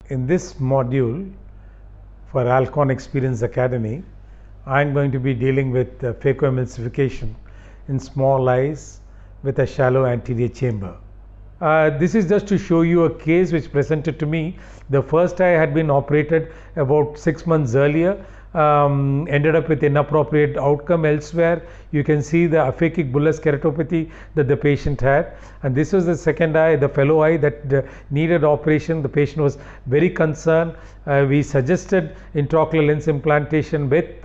In this module for Alcon Experience Academy, I am going to be dealing with phacoemulsification in small eyes with a shallow anterior chamber. This is just to show you a case which presented to me. The first eye had been operated about 6 months earlier, ended up with inappropriate outcome elsewhere. You can see the aphakic bullous keratopathy that the patient had, and this was the second eye, the fellow eye that needed operation. The patient was very concerned. We suggested intraocular lens implantation with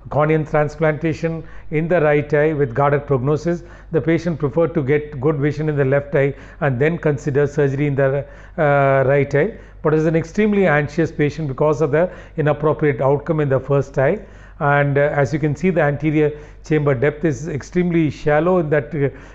corneal transplantation in the right eye with guarded prognosis. The patient preferred to get good vision in the left eye and then consider surgery in the right eye, but is an extremely anxious patient because of the inappropriate outcome in the first eye. And as you can see, the anterior chamber depth is extremely shallow in that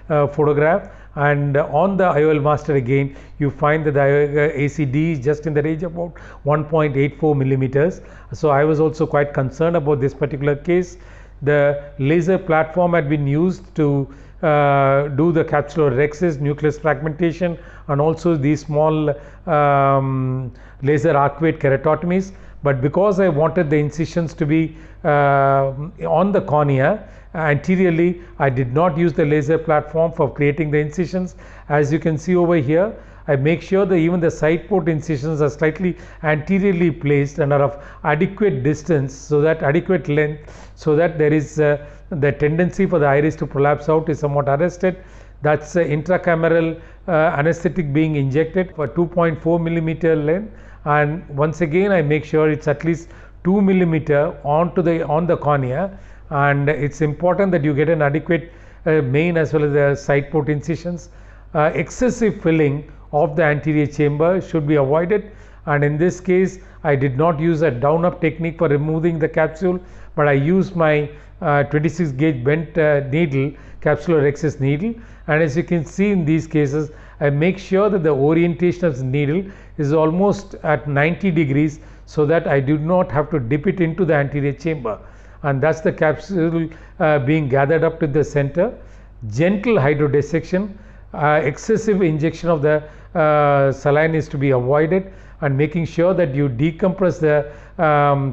photograph, and on the IOL master again you find that the ACD is just in the range of about 1.84 millimeters. So I was also quite concerned about this particular case. The laser platform had been used to do the capsulorhexis nucleus fragmentation and also these small laser arcuate keratotomies, but because I wanted the incisions to be on the cornea anteriorly, I did not use the laser platform for creating the incisions. As you can see over here, I make sure that even the side port incisions are slightly anteriorly placed and are of adequate distance, so that adequate length, so that there is the tendency for the iris to prolapse out is somewhat arrested. That's intracameral anesthetic being injected for 2.4 millimeter length, and once again I make sure it's at least 2 millimeter on the cornea, and it's important that you get an adequate main as well as the side port incisions. Excessive filling of the anterior chamber should be avoided, and in this case I did not use a down up technique for removing the capsule, but I used my 26 gauge bent needle, capsulorhexis needle, and as you can see in these cases I make sure that the orientation of the needle is almost at 90 degrees so that I do not have to dip it into the anterior chamber, and that's the capsule being gathered up to the center. Gentle hydrodissection, excessive injection of the saline is to be avoided, and making sure that you decompress the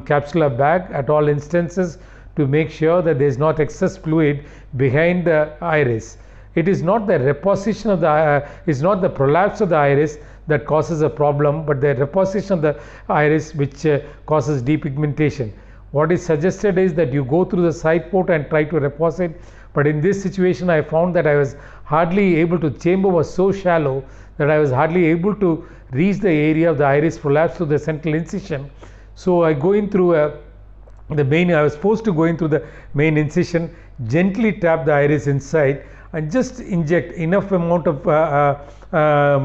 capsular bag at all instances to make sure that there is not excess fluid behind the iris. It is not the reposition of the is not the prolapse of the iris that causes a problem, but the reposition of the iris which causes depigmentation. What is suggested is that you go through the side port and try to reposit, but in this situation I found that I was hardly able to, chamber was so shallow that I was hardly able to reach the area of the iris prolapse to the central incision. So I go in through I was forced to go in through the main incision, gently tap the iris inside and just inject enough amount of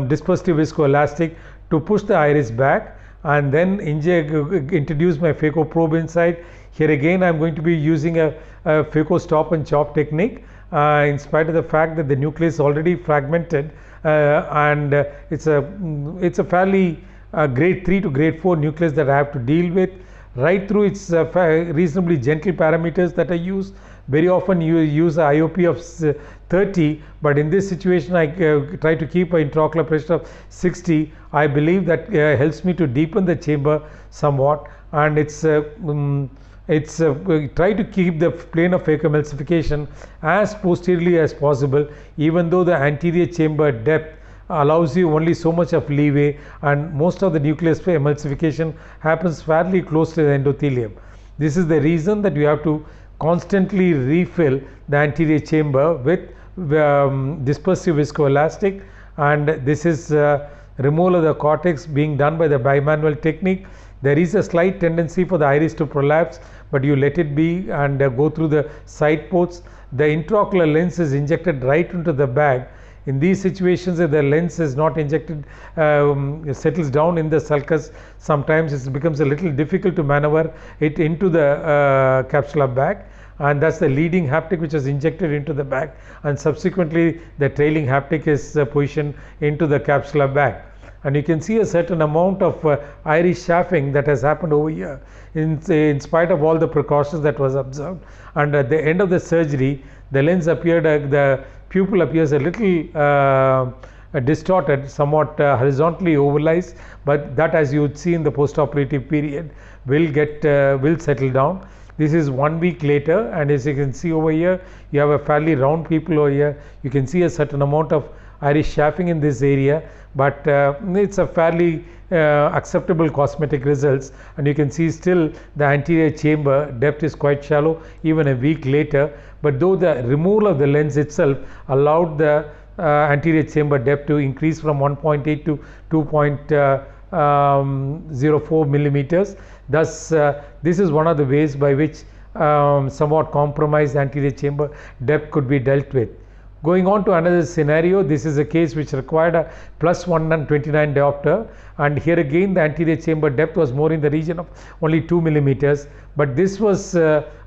dispositive viscoelastic to push the iris back, and then introduce my phaco probe inside. Here again I am going to be using a phaco stop and chop technique in spite of the fact that the nucleus is already fragmented, and it's a fairly grade 3 to grade 4 nucleus that I have to deal with. Right through, it's reasonably gentle parameters that I use. Very often you use a IOP of 30, but in this situation I try to keep an intraocular pressure of 60. I believe that helps me to deepen the chamber somewhat, and it's try to keep the plane of phacoemulsification as posteriorly as possible, even though the anterior chamber depth allows you only so much of leeway, and most of the nucleus emulsification happens fairly close to the endothelium. This is the reason that you have to constantly refill the anterior chamber with dispersive viscoelastic, and this is removal of the cortex being done by the bimanual technique. There is a slight tendency for the iris to prolapse, but you let it be and go through the side ports. The intraocular lens is injected right into the bag. In these situations, if the lens is not injected, settles down in the sulcus, sometimes it becomes a little difficult to maneuver it into the capsular bag, and that's the leading haptic which is injected into the bag, and subsequently the trailing haptic is positioned into the capsular bag. And you can see a certain amount of iris chafing that has happened over here in spite of all the precautions that was observed. And at the end of the surgery, the lens appeared, the pupil appears a little distorted, somewhat horizontally overlies, but that, as you would see in the postoperative period, will settle down. This is 1 week later, and as you can see over here, you have a fairly round pupil over here. You can see a certain amount of iris chaffing in this area, but it's a fairly acceptable cosmetic results, and you can see still the anterior chamber depth is quite shallow even a week later. But though the removal of the lens itself allowed the anterior chamber depth to increase from 1.8 to 2.04 millimeters. Thus, this is one of the ways by which somewhat compromised anterior chamber depth could be dealt with. Going on to another scenario, this is a case which required a plus 129 diopter, and here again the anterior chamber depth was more in the region of only 2 millimeters, but this was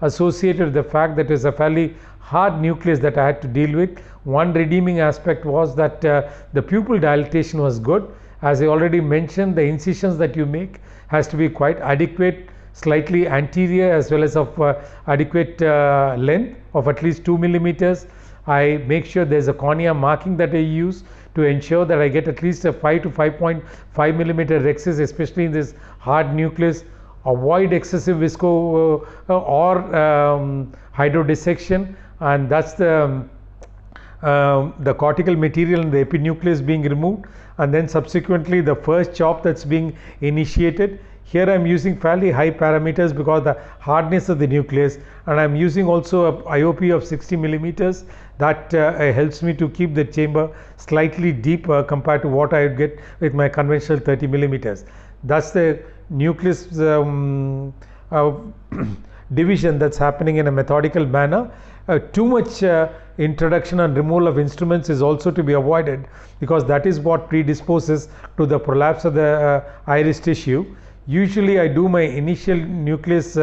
associated with the fact that it is a fairly hard nucleus that I had to deal with. One redeeming aspect was that the pupil dilatation was good. As I already mentioned, the incisions that you make has to be quite adequate, slightly anterior as well as of adequate length of at least 2 millimeters. I make sure there is a cornea marking that I use to ensure that I get at least a 5 to 5.5 millimeter rhexis, especially in this hard nucleus. Avoid excessive visco or hydrodissection, and that's the cortical material in the epinucleus being removed, and then subsequently the first chop that's being initiated. Here I am using fairly high parameters because the hardness of the nucleus, and I am using also a IOP of 60 millimeters. That helps me to keep the chamber slightly deeper compared to what I would get with my conventional 30 millimeters. Thus the nucleus division that's happening in a methodical manner. Too much introduction and removal of instruments is also to be avoided, because that is what predisposes to the prolapse of the iris tissue. Usually I do my initial nucleus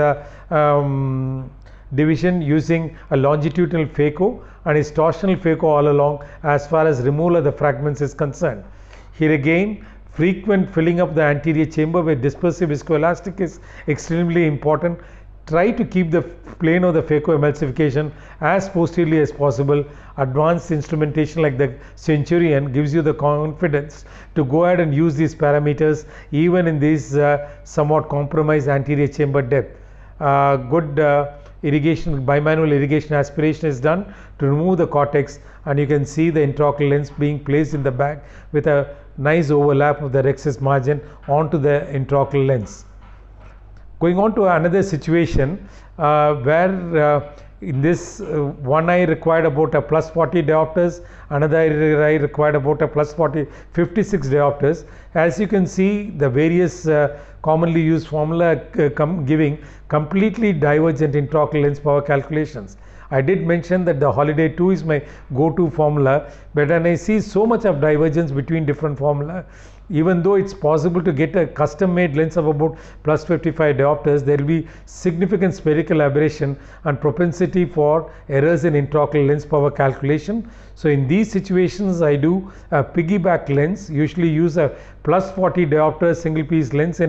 division using a longitudinal phaco and a torsional phaco all along as far as removal of the fragments is concerned. Here again, frequent filling up the anterior chamber with dispersive viscoelastic is extremely important. Try to keep the plane of the phacoemulsification as posteriorly as possible. Advanced instrumentation like the Centurion gives you the confidence to go ahead and use these parameters even in this somewhat compromised anterior chamber depth. Good irrigation, bimanual irrigation aspiration is done to remove the cortex, and you can see the intraocular lens being placed in the back with a nice overlap of the rhexis margin onto the intraocular lens. Going on to another situation where in this one eye required about a plus 40 diopters, another eye required about a plus 56 diopters. As you can see, the various commonly used formula giving completely divergent intraocular lens power calculations. I did mention that the Holiday 2 is my go-to formula, but when I see so much of divergence between different formula, even though it's possible to get a custom made lens of about plus 55 diopters, there will be significant spherical aberration and propensity for errors in intraocular lens power calculation. So in these situations I do a piggyback lens, usually use a plus 40 diopter single piece lens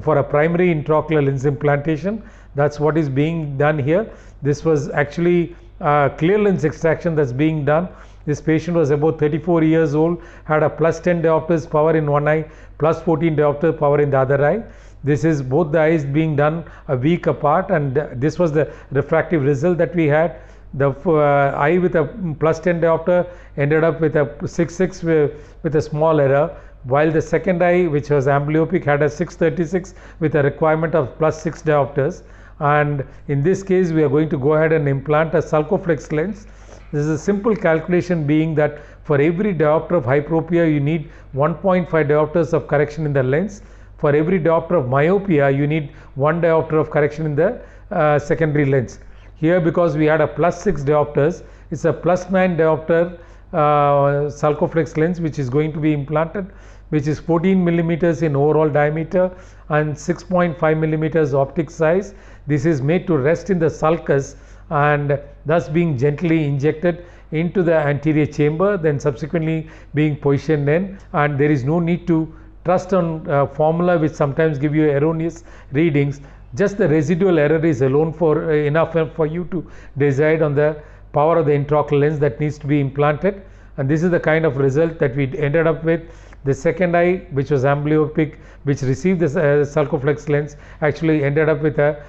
for a primary intraocular lens implantation. That's what is being done here. This was actually clear lens extraction that's being done. This patient was about 34 years old, had a plus 10 diopters power in one eye, plus 14 diopter power in the other eye. This is both the eyes being done a week apart, and this was the refractive result that we had. The eye with a plus 10 diopter ended up with a 6.6 with a small error, while the second eye, which was amblyopic, had a 6.36 with a requirement of plus 6 diopters. And in this case we are going to go ahead and implant a Sulcoflex lens. This is a simple calculation, being that for every diopter of hyperopia you need 1.5 diopters of correction in the lens. For every diopter of myopia you need 1 diopter of correction in the secondary lens. Here, because we had a plus 6 diopters, it's a plus 9 diopter Sulcoflex lens which is going to be implanted, which is 14 millimeters in overall diameter and 6.5 millimeters optic size. This is made to rest in the sulcus and thus being gently injected into the anterior chamber, then subsequently being positioned in, and there is no need to trust on formula which sometimes give you erroneous readings. Just the residual error is alone for enough for you to decide on the power of the intraocular lens that needs to be implanted. and this is the kind of result that we ended up with. The second eye, which was amblyopic, which received this sulcoflex lens, actually ended up with a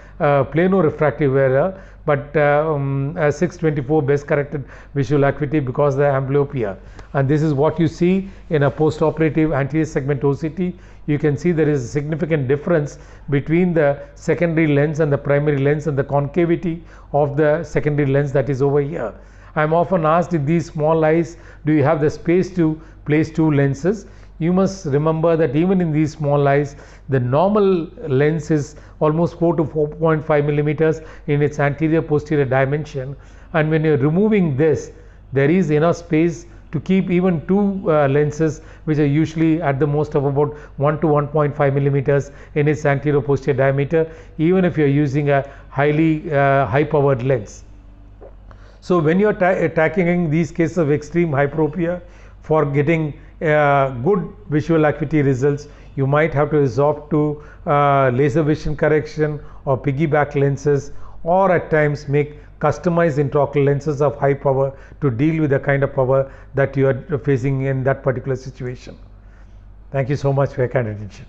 plano refractive error, but a 624 best corrected visual acuity because of the amblyopia. And this is what you see in a post-operative anterior segment OCT. You can see there is a significant difference between the secondary lens and the primary lens, and the concavity of the secondary lens that is over here. I am often asked, in these small eyes, do you have the space to place two lenses? You must remember that even in these small eyes, the normal lens is almost 4 to 4.5 millimeters in its anterior posterior dimension, and when you are removing this, there is enough space to keep even two lenses, which are usually at the most of about 1 to 1.5 millimeters in its anterior posterior diameter, even if you are using a highly high powered lens. So when you are tackling these cases of extreme hyperopia, for getting good visual acuity results, you might have to resort to laser vision correction or piggyback lenses, or at times make customized intraocular lenses of high power to deal with the kind of power that you are facing in that particular situation. Thank you so much for your kind attention.